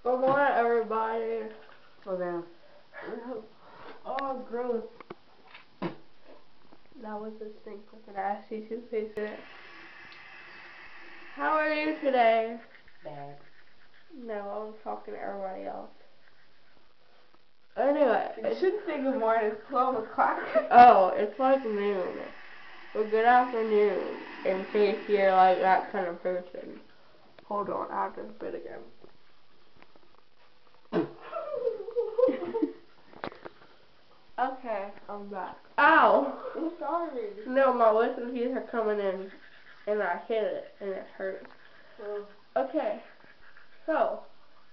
Good morning, everybody. Slow down. Oh, gross. That was a stink with an assy toothpaste in it. How are you today? Bad. No, I was talking to everybody else. Anyway. You shouldn't say good morning, it's 12 o'clock. Oh, it's like noon. Well, good afternoon, in case you're like that kind of person. Hold on, I have to spit again. Okay, I'm back. Ow! I'm sorry. No, my wisdom teeth are coming in, and I hit it, and it hurts. Oh. Okay, so,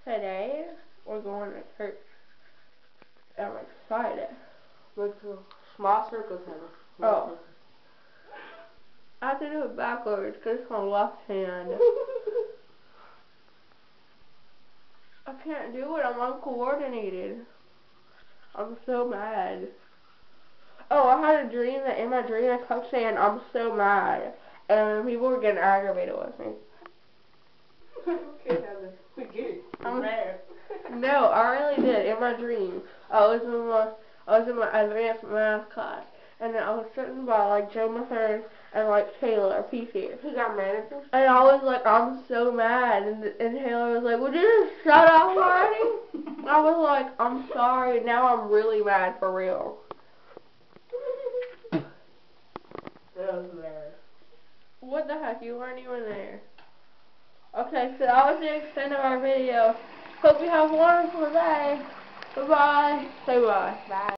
today, we're going to church. I'm excited. Look to small circles, Hannah. Oh. I have to do it backwards, because it's my left hand. I can't do it, I'm uncoordinated. I'm so mad. Oh, I had a dream that in my dream I kept saying, I'm so mad. And people were getting aggravated with me. Okay, Hannah. We get it. I'm mad. No, I really did. In my dream, I was in my advanced math class, and I was sitting by like Joe Mathern and like Taylor PC. He got mad at you? And I was like, I'm so mad, and Taylor was like, would you just shut up already? I was like, I'm sorry. Now I'm really mad for real. That was mad. What the heck? You weren't even there. Okay, so that was the extent of our video. Hope you have a wonderful day. Bye-bye. Say bye. Bye.